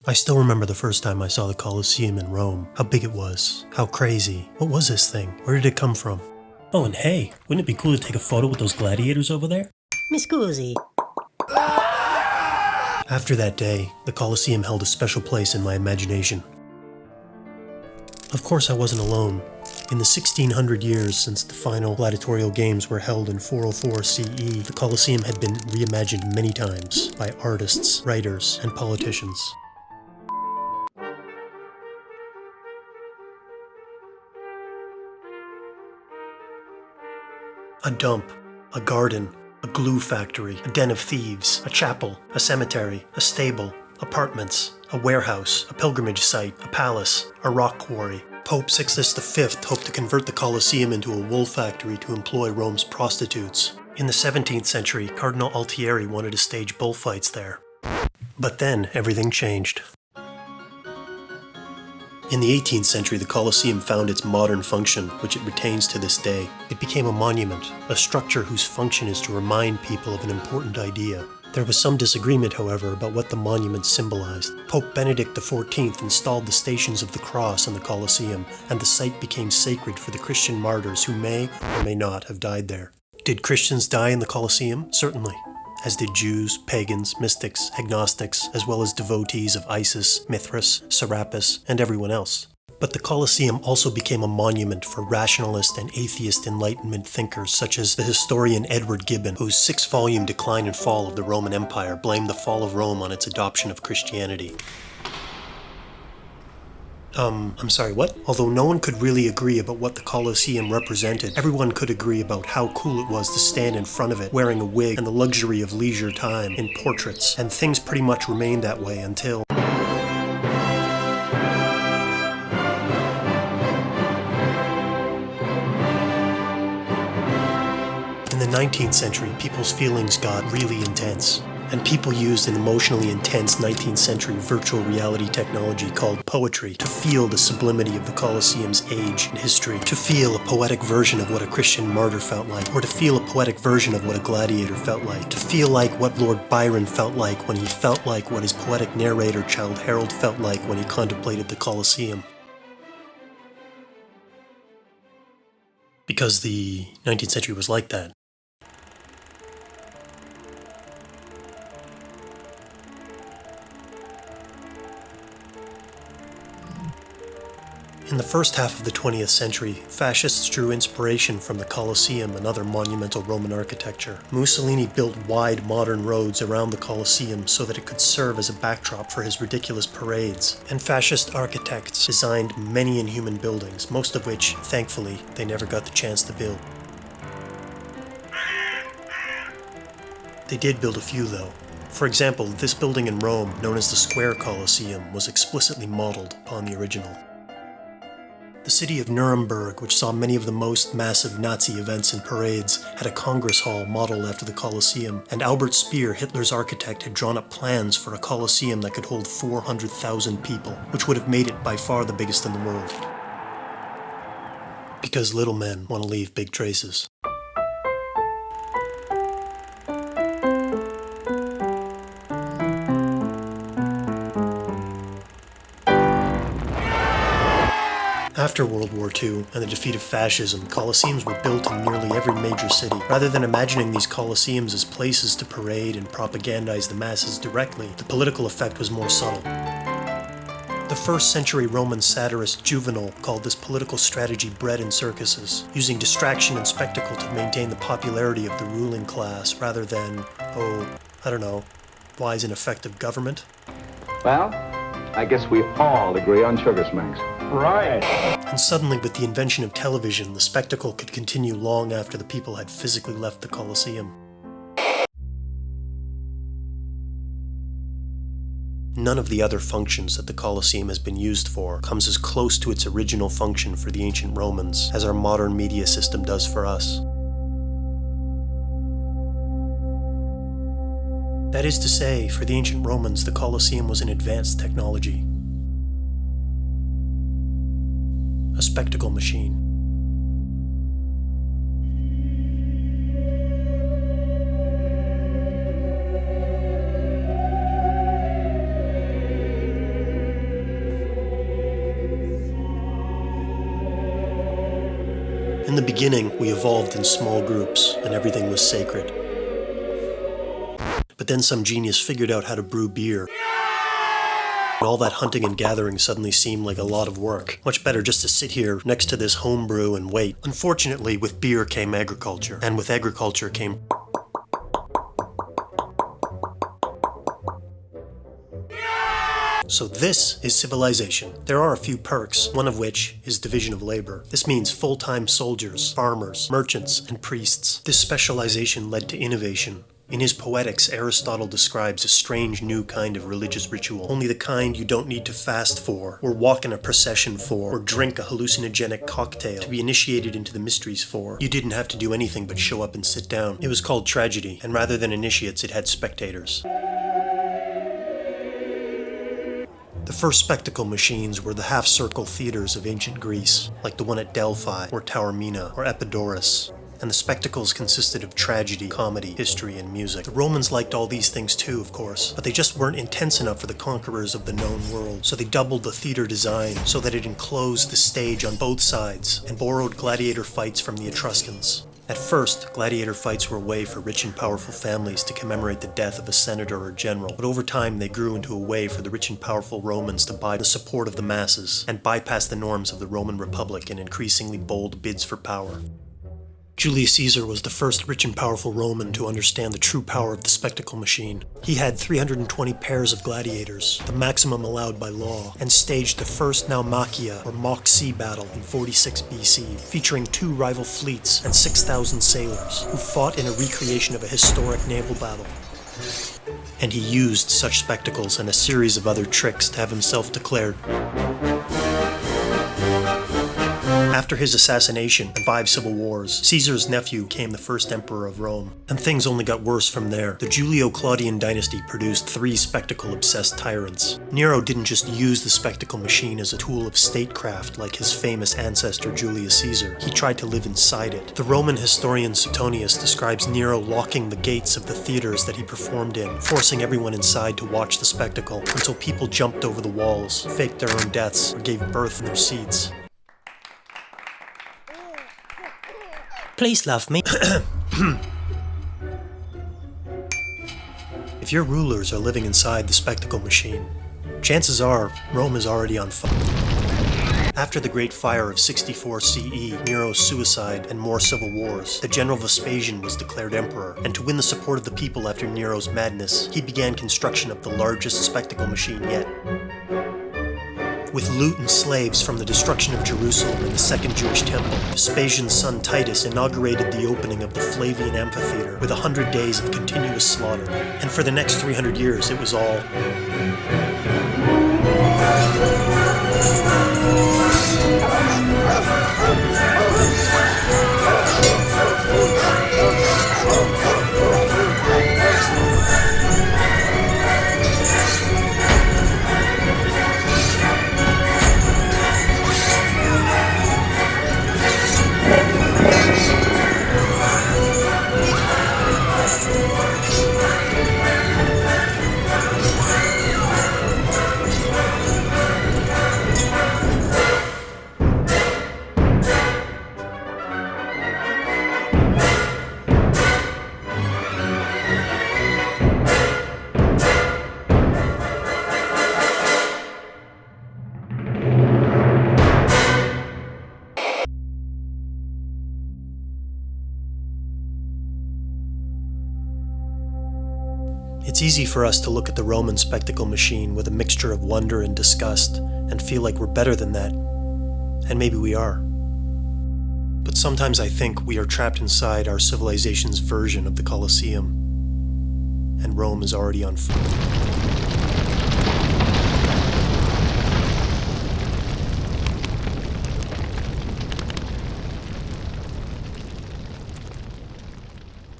I still remember the first time I saw the Colosseum in Rome. How big it was. How crazy. What was this thing? Where did it come from? Oh, and hey, wouldn't it be cool to take a photo with those gladiators over there? Mi scusi. After that day, the Colosseum held a special place in my imagination. Of course I wasn't alone. In the 1600 years since the final gladiatorial games were held in 404 CE, the Colosseum had been reimagined many times by artists, writers, and politicians. A dump, a garden, a glue factory, a den of thieves, a chapel, a cemetery, a stable, apartments, a warehouse, a pilgrimage site, a palace, a rock quarry. Pope Sixtus V hoped to convert the Colosseum into a wool factory to employ Rome's prostitutes. In the 17th century, Cardinal Altieri wanted to stage bullfights there. But then everything changed. In the 18th century, the Colosseum found its modern function, which it retains to this day. It became a monument, a structure whose function is to remind people of an important idea. There was some disagreement, however, about what the monument symbolized. Pope Benedict XIV installed the Stations of the Cross in the Colosseum, and the site became sacred for the Christian martyrs who may or may not have died there. Did Christians die in the Colosseum? Certainly. As did Jews, pagans, mystics, agnostics, as well as devotees of Isis, Mithras, Serapis, and everyone else. But the Colosseum also became a monument for rationalist and atheist Enlightenment thinkers such as the historian Edward Gibbon, whose 6-volume Decline and Fall of the Roman Empire blamed the fall of Rome on its adoption of Christianity. I'm sorry, what? Although no one could really agree about what the Colosseum represented, everyone could agree about how cool it was to stand in front of it, wearing a wig and the luxury of leisure time in portraits, and things pretty much remained that way until... In the 19th century, people's feelings got really intense. And people used an emotionally intense 19th century virtual reality technology called poetry to feel the sublimity of the Colosseum's age and history, to feel a poetic version of what a Christian martyr felt like, or to feel a poetic version of what a gladiator felt like, to feel like what Lord Byron felt like when he felt like what his poetic narrator Childe Harold felt like when he contemplated the Colosseum. Because the 19th century was like that. In the first half of the 20th century, fascists drew inspiration from the Colosseum and other monumental Roman architecture. Mussolini built wide modern roads around the Colosseum so that it could serve as a backdrop for his ridiculous parades. And fascist architects designed many inhuman buildings, most of which, thankfully, they never got the chance to build. They did build a few, though. For example, this building in Rome, known as the Square Colosseum, was explicitly modeled upon the original. The city of Nuremberg, which saw many of the most massive Nazi events and parades, had a Congress Hall modeled after the Colosseum, and Albert Speer, Hitler's architect, had drawn up plans for a Colosseum that could hold 400,000 people, which would have made it by far the biggest in the world. Because little men want to leave big traces. After World War II and the defeat of fascism, Colosseums were built in nearly every major city. Rather than imagining these Colosseums as places to parade and propagandize the masses directly, the political effect was more subtle. The 1st century Roman satirist Juvenal called this political strategy bread in circuses, using distraction and spectacle to maintain the popularity of the ruling class rather than, wise and effective government. Well, I guess we all agree on sugar smacks. Right. And suddenly, with the invention of television, the spectacle could continue long after the people had physically left the Colosseum. None of the other functions that the Colosseum has been used for comes as close to its original function for the ancient Romans as our modern media system does for us. That is to say, for the ancient Romans, the Colosseum was an advanced technology. A spectacle machine. In the beginning, we evolved in small groups, and everything was sacred. But then some genius figured out how to brew beer. And all that hunting and gathering suddenly seemed like a lot of work. Much better just to sit here next to this homebrew and wait. Unfortunately, with beer came agriculture, and with agriculture came... So this is civilization. There are a few perks, one of which is division of labor. This means full-time soldiers, farmers, merchants, and priests. This specialization led to innovation. In his Poetics, Aristotle describes a strange new kind of religious ritual, only the kind you don't need to fast for, or walk in a procession for, or drink a hallucinogenic cocktail to be initiated into the mysteries for. You didn't have to do anything but show up and sit down. It was called tragedy, and rather than initiates, it had spectators. The first spectacle machines were the half-circle theaters of ancient Greece, like the one at Delphi, or Taormina, or Epidaurus. And the spectacles consisted of tragedy, comedy, history, and music. The Romans liked all these things too, of course, but they just weren't intense enough for the conquerors of the known world. So they doubled the theater design so that it enclosed the stage on both sides, and borrowed gladiator fights from the Etruscans. At first, gladiator fights were a way for rich and powerful families to commemorate the death of a senator or general, but over time they grew into a way for the rich and powerful Romans to buy the support of the masses, and bypass the norms of the Roman Republic in increasingly bold bids for power. Julius Caesar was the first rich and powerful Roman to understand the true power of the spectacle machine. He had 320 pairs of gladiators, the maximum allowed by law, and staged the first Naumachia, or mock sea battle, in 46 BC, featuring 2 rival fleets and 6,000 sailors, who fought in a recreation of a historic naval battle. And he used such spectacles and a series of other tricks to have himself declared. After his assassination and 5 civil wars, Caesar's nephew became the first emperor of Rome, and things only got worse from there. The Julio-Claudian dynasty produced 3 spectacle-obsessed tyrants. Nero didn't just use the spectacle machine as a tool of statecraft like his famous ancestor Julius Caesar. He tried to live inside it. The Roman historian Suetonius describes Nero locking the gates of the theaters that he performed in, forcing everyone inside to watch the spectacle until people jumped over the walls, faked their own deaths, or gave birth in their seats. Please love me. If your rulers are living inside the spectacle machine, chances are Rome is already on fire. After the Great Fire of 64 CE, Nero's suicide, and more civil wars, the general Vespasian was declared emperor, and to win the support of the people after Nero's madness, he began construction of the largest spectacle machine yet. With loot and slaves from the destruction of Jerusalem and the Second Jewish Temple, Vespasian's son Titus inaugurated the opening of the Flavian Amphitheater with 100 days of continuous slaughter. And for the next 300 years, it was all... It's easy for us to look at the Roman spectacle machine with a mixture of wonder and disgust and feel like we're better than that. And maybe we are. But sometimes I think we are trapped inside our civilization's version of the Colosseum, and Rome is already on fire.